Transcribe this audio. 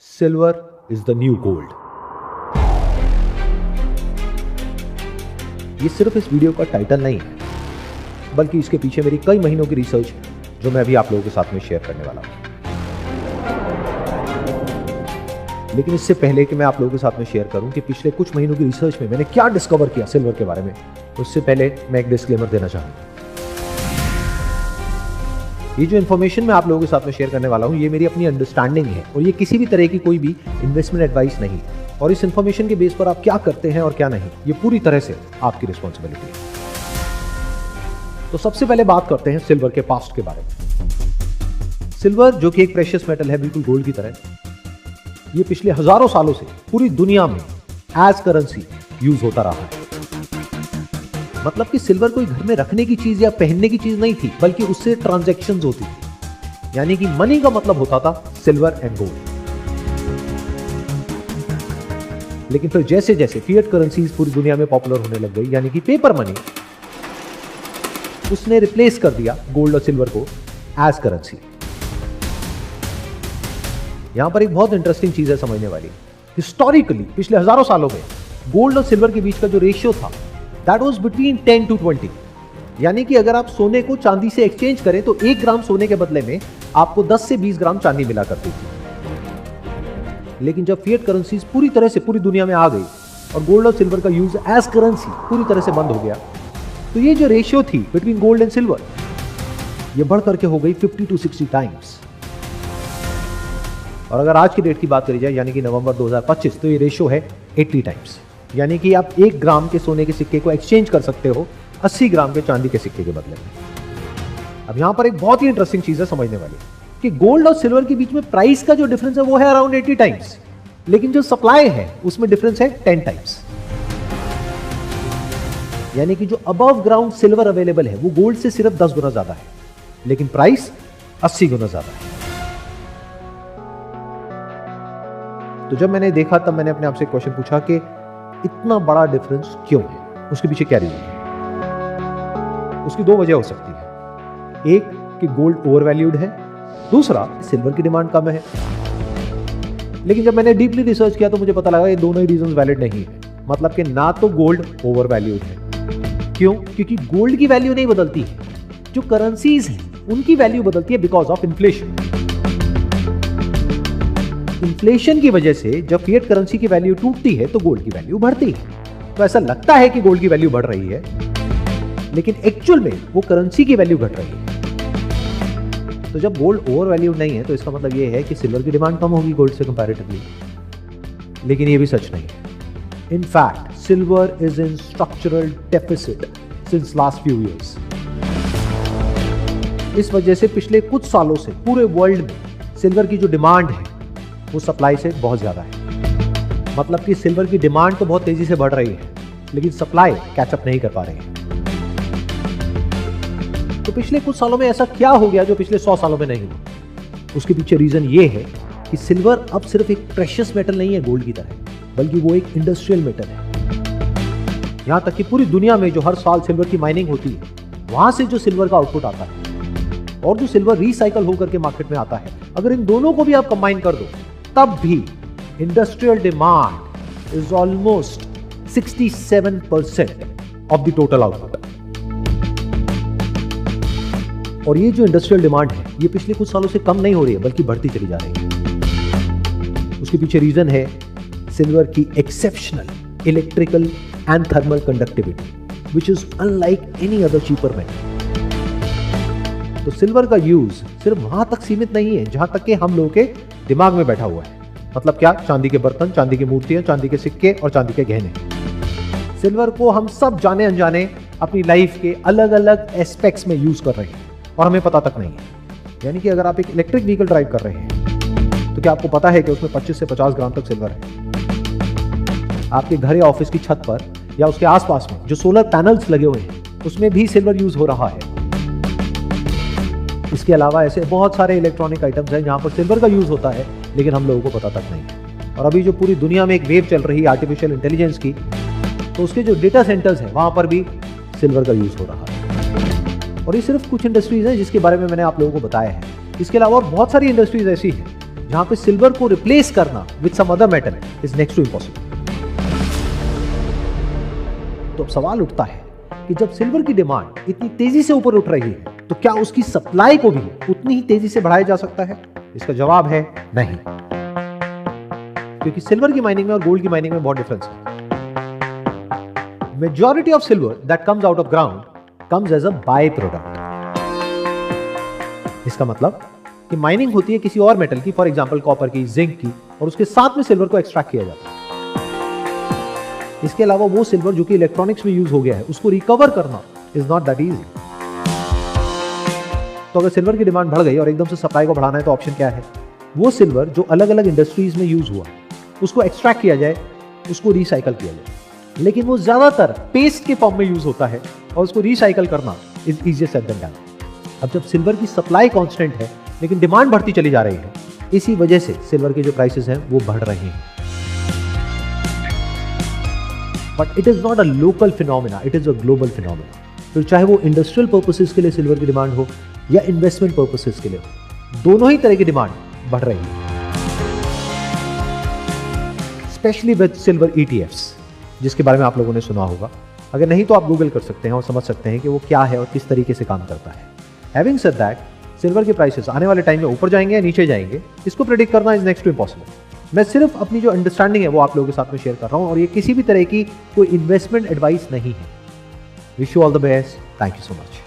Silver is the new gold. ये सिर्फ इस वीडियो का टाइटल नहीं है, बल्कि इसके पीछे मेरी कई महीनों की रिसर्च जो मैं अभी आप लोगों के साथ में शेयर करने वाला हूं। लेकिन इससे पहले कि मैं आप लोगों के साथ में शेयर करूं कि पिछले कुछ महीनों की रिसर्च में मैंने क्या डिस्कवर किया सिल्वर के बारे में, उससे पहले मैं एक डिस्क्लेमर देना चाहूंगा। ये जो इन्फॉर्मेशन मैं आप लोगों के साथ में शेयर करने वाला हूं, ये मेरी अपनी अंडरस्टैंडिंग है और ये किसी भी तरह की कोई भी इन्वेस्टमेंट एडवाइस नहीं है। और इस इन्फॉर्मेशन के बेस पर आप क्या करते हैं और क्या नहीं, ये पूरी तरह से आपकी रिस्पॉन्सिबिलिटी है। तो सबसे पहले बात करते हैं सिल्वर के पास्ट के बारे में। सिल्वर जो कि एक प्रेशियस मेटल है, बिल्कुल गोल्ड की तरह, ये पिछले हजारों सालों से पूरी दुनिया में एज करेंसी यूज होता रहा है। मतलब कि सिल्वर कोई घर में रखने की चीज या पहनने की चीज नहीं थी, बल्कि उससे ट्रांजैक्शंस होती थी। यानी कि मनी का मतलब होता था सिल्वर एंड गोल्ड। लेकिन फिर जैसे जैसे फिएट करेंसीज पूरी दुनिया में पॉपुलर होने लग गई, यानी कि पेपर मनी, उसने रिप्लेस कर दिया गोल्ड और सिल्वर को एज करेंसी। यहां पर एक बहुत इंटरेस्टिंग चीज है समझने वाली। हिस्टोरिकली पिछले हजारों सालों में गोल्ड और सिल्वर के बीच का जो रेशियो था, दैट वाज बिटवीन 10 to 20। यानी कि अगर आप सोने को चांदी से एक्सचेंज करें तो 1 ग्राम सोने के बदले में आपको 10 से 20 ग्राम चांदी मिला करती थी। लेकिन जब फिएट करेंसीज पूरी तरह से पूरी दुनिया में आ गई और गोल्ड और सिल्वर का यूज एज करेंसी पूरी तरह से बंद हो गया, तो ये जो रेशियो थी बिटवीन गोल्ड एंड सिल्वर, ये बढ़ करके हो गई 50 to 60 टाइम्स। और अगर आज की डेट की बात करी जाए, यानी कि नवंबर 2025, तो ये रेशियो है 80 टाइम्स। यानी कि आप 1 ग्राम के सोने के सिक्के को एक्सचेंज कर सकते हो 80 ग्राम के चांदी के सिक्के के बदले में। अब यहां पर एक बहुत ही इंटरेस्टिंग चीज है समझने वाली कि गोल्ड और सिल्वर के बीच में प्राइस का जो डिफरेंस है वो है अराउंड 80 टाइम्स, लेकिन जो सप्लाई है उसमें डिफरेंस है 10 टाइम्स। यानी कि जो अबव ग्राउंड सिल्वर अवेलेबल है वो गोल्ड से सिर्फ 10 गुना ज्यादा है, लेकिन प्राइस 80 गुना ज्यादा है। तो जब मैंने देखा तब मैंने अपने आप से क्वेश्चन पूछा कि इतना बड़ा डिफरेंस क्यों है, उसके पीछे क्या रीजन है। उसकी 2 वजह हो सकती है। एक कि गोल्ड ओवर वैल्यूड है, दूसरा सिल्वर की डिमांड कम है। लेकिन जब मैंने डीपली रिसर्च किया तो मुझे पता लगा ये दोनों ही रीजंस वैलिड नहीं है। मतलब कि ना तो गोल्ड ओवर वैल्यूड है। क्यों? क्योंकि गोल्ड की वैल्यू नहीं बदलती है, जो करेंसीज हैं उनकी वैल्यू बदलती है बिकॉज ऑफ इन्फ्लेशन। इन्फ्लेशन की वजह से जब फिएट करेंसी की वैल्यू टूटती है तो गोल्ड की वैल्यू बढ़ती है। तो ऐसा लगता है कि गोल्ड की वैल्यू बढ़ रही है, लेकिन एक्चुअल में वो करेंसी की वैल्यू घट रही है। तो जब गोल्ड ओवर वैल्यू नहीं है तो इसका मतलब ये है कि सिल्वर की डिमांड कम होगी गोल्ड से कंपैरेटिवली। लेकिन ये भी सच नहीं है। In fact silver is in structural deficit since last few years. इस वजह से पिछले कुछ सालों से पूरे वर्ल्ड में सिल्वर की जो डिमांड है वो सप्लाई से बहुत ज्यादा है। मतलब कि सिल्वर की डिमांड तो बहुत तेजी से बढ़ रही है, लेकिन सप्लाई कैचअप नहीं कर पा रही है। तो पिछले कुछ सालों में ऐसा क्या हो गया जो पिछले 100 सालों में नहीं हुआ? उसके पीछे रीजन ये है कि सिल्वर अब सिर्फ एक प्रेशियस मेटल नहीं है गोल्ड की तरह, बल्कि वो एक इंडस्ट्रियल मेटल है। यहां तक कि पूरी दुनिया में जो हर साल सिल्वर की माइनिंग होती है, वहां से जो सिल्वर का आउटपुट आता है और जो सिल्वर रिसाइकल होकर के मार्केट में आता है, अगर इन दोनों को भी आप कंबाइन कर दो, तब भी industrial demand is almost 67% of the total output. और ये जो इंडस्ट्रियल डिमांड है ये पिछले कुछ सालों से कम नहीं हो रही है, बल्कि बढ़ती चली जा रही है। उसके पीछे रीजन है सिल्वर की exceptional electrical and thermal conductivity, which is unlike any other cheaper metal. तो सिल्वर का यूज सिर्फ वहां तक सीमित नहीं है जहां तक कि हम लोगों के दिमाग में बैठा हुआ है। मतलब क्या? चांदी के बर्तन, चांदी की मूर्तियां, चांदी के सिक्के और चांदी के गहने। सिल्वर को हम सब जाने अनजाने अपनी लाइफ के अलग अलग एस्पेक्ट्स में यूज कर रहे हैं और हमें पता तक नहीं है। यानी कि अगर आप एक इलेक्ट्रिक व्हीकल ड्राइव कर रहे हैं तो क्या आपको पता है कि उसमें 25 से 50 ग्राम तक सिल्वर है? आपके घर या ऑफिस की छत पर या उसके आसपास में जो सोलर पैनल्स लगे हुए हैं उसमें भी सिल्वर यूज हो रहा है। इसके अलावा ऐसे बहुत सारे इलेक्ट्रॉनिक आइटम्स हैं जहां पर सिल्वर का यूज होता है, लेकिन हम लोगों को पता तक नहीं है। और अभी जो पूरी दुनिया में एक वेव चल रही है आर्टिफिशियल इंटेलिजेंस की, तो उसके जो डेटा सेंटर्स हैं वहां पर भी सिल्वर का यूज हो रहा है। और ये सिर्फ कुछ इंडस्ट्रीज हैं जिसके बारे में मैंने आप लोगों को बताया है। इसके अलावा बहुत सारी इंडस्ट्रीज ऐसी हैं जहां पे सिल्वर को रिप्लेस करना with some other metal is next to impossible. तो अब सवाल उठता है कि जब सिल्वर की डिमांड इतनी तेजी से ऊपर उठ रही है तो क्या उसकी सप्लाई को भी उतनी ही तेजी से बढ़ाया जा सकता है? इसका जवाब है नहीं, क्योंकि सिल्वर की माइनिंग में और गोल्ड की माइनिंग में बहुत डिफरेंस है। Majority of silver that comes out of ground comes as a by product. इसका मतलब कि माइनिंग होती है किसी और मेटल की, फॉर एग्जांपल कॉपर की, जिंक की, और उसके साथ में सिल्वर को एक्सट्रैक्ट किया जाता है। इसके अलावा वो सिल्वर जो कि इलेक्ट्रॉनिक्स में यूज हो गया है उसको रिकवर करना इज नॉट दैट इजी। तो अगर सिल्वर की डिमांड बढ़ गई और एकदम से सप्लाई को बढ़ाना है तो ऑप्शन क्या है? वो सिल्वर जो अलग अलग इंडस्ट्रीज में यूज हुआ उसको एक्सट्रैक्ट किया जाए, उसको रिसाइकल किया जाए। लेकिन वो ज्यादातर पेस्ट के फॉर्म में यूज होता है और उसको रिसाइकल करना is easier said than done. अब जब सिल्वर की सप्लाई कांस्टेंट है लेकिन डिमांड बढ़ती चली जा रही है, इसी वजह से सिल्वर के जो प्राइसेस हैं वो बढ़ रहे हैं। But it is not a local phenomena, it is a global phenomena. तो चाहे वो इंडस्ट्रियल पर्पसेस के लिए सिल्वर की डिमांड हो या इन्वेस्टमेंट पर्पसेस के लिए हो, दोनों ही तरह की डिमांड बढ़ रही है। स्पेशली विद सिल्वर ETFs, जिसके बारे में आप लोगों ने सुना होगा। अगर नहीं तो आप गूगल कर सकते हैं और समझ सकते हैं कि वो क्या है और किस तरीके से काम करता है। हैविंग सेड दैट, सिल्वर के प्राइसेस आने वाले टाइम में ऊपर जाएंगे या नीचे जाएंगे, इसको प्रेडिक्ट करना इज नेक्स्ट टू इम्पॉसिबल। मैं सिर्फ अपनी जो अंडरस्टैंडिंग है वो आप लोगों के साथ में शेयर कर रहा हूं और ये किसी भी तरह की कोई इन्वेस्टमेंट एडवाइस नहीं है। Wish you all the best. Thank you so much.